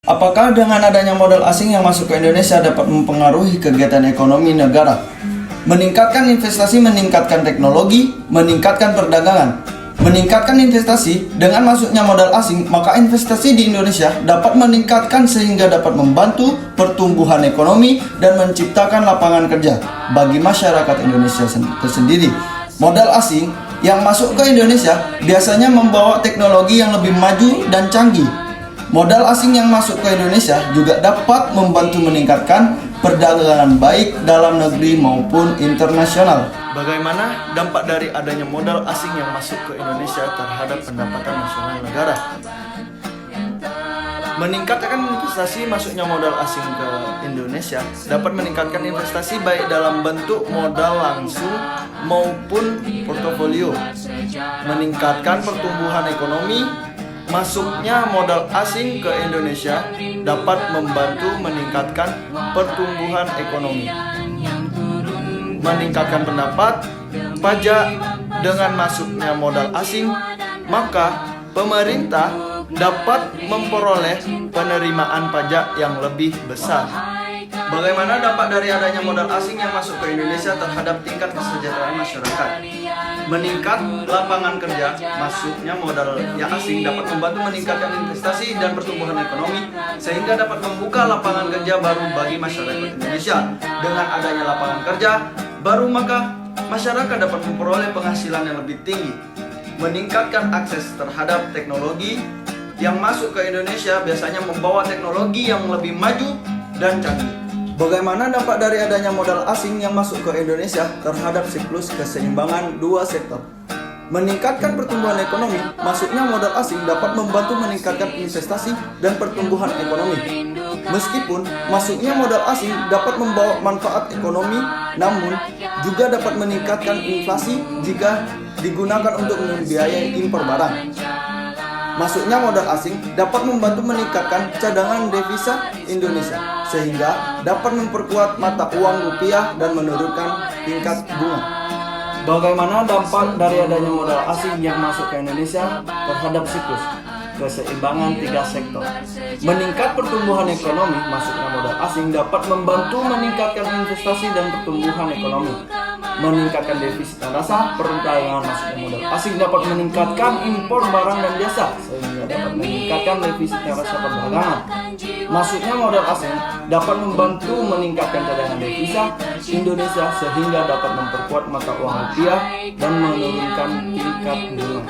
Apakah dengan adanya modal asing yang masuk ke Indonesia dapat mempengaruhi kegiatan ekonomi negara? Meningkatkan investasi, meningkatkan teknologi, meningkatkan perdagangan. Meningkatkan investasi dengan masuknya modal asing, maka investasi di Indonesia dapat meningkatkan sehingga dapat membantu pertumbuhan ekonomi dan menciptakan lapangan kerja bagi masyarakat Indonesia tersendiri. Modal asing yang masuk ke Indonesia biasanya membawa teknologi yang lebih maju dan canggih. Modal asing yang masuk ke Indonesia juga dapat membantu meningkatkan perdagangan baik dalam negeri maupun internasional. Bagaimana dampak dari adanya modal asing yang masuk ke Indonesia terhadap pendapatan nasional negara? Meningkatkan investasi, masuknya modal asing ke Indonesia dapat meningkatkan investasi baik dalam bentuk modal langsung maupun portofolio. Meningkatkan pertumbuhan ekonomi. Masuknya modal asing ke Indonesia dapat membantu meningkatkan pertumbuhan ekonomi. Meningkatkan pendapat pajak. Dengan masuknya modal asing, maka pemerintah dapat memperoleh penerimaan pajak yang lebih besar. Bagaimana dampak dari adanya modal asing yang masuk ke Indonesia terhadap tingkat kesejahteraan masyarakat? Meningkat lapangan kerja. Masuknya modal yang asing dapat membantu meningkatkan investasi dan pertumbuhan ekonomi sehingga dapat membuka lapangan kerja baru bagi masyarakat Indonesia. Dengan adanya lapangan kerja baru, maka masyarakat dapat memperoleh penghasilan yang lebih tinggi. Meningkatkan akses terhadap teknologi yang masuk ke Indonesia biasanya membawa teknologi yang lebih maju dan canggih. Bagaimana dampak dari adanya modal asing yang masuk ke Indonesia terhadap siklus keseimbangan dua sektor? Meningkatkan pertumbuhan ekonomi. Masuknya modal asing dapat membantu meningkatkan investasi dan pertumbuhan ekonomi. Meskipun masuknya modal asing dapat membawa manfaat ekonomi, namun juga dapat meningkatkan inflasi jika digunakan untuk membiayai impor barang. Masuknya modal asing dapat membantu meningkatkan cadangan devisa Indonesia sehingga dapat memperkuat mata uang rupiah dan menurunkan tingkat bunga. Bagaimana dampak dari adanya modal asing yang masuk ke Indonesia terhadap siklus keseimbangan tiga sektor? Meningkat pertumbuhan ekonomi. Masuknya modal asing dapat membantu meningkatkan investasi dan pertumbuhan ekonomi. Meningkatkan defisit neraca perdagangan. Masuknya modal asing dapat meningkatkan impor barang dan jasa sehingga dapat meningkatkan defisit neraca perdagangan. Masuknya modal asing dapat membantu meningkatkan cadangan devisa Indonesia sehingga dapat memperkuat mata uang rupiah dan menurunkan tingkat bunga.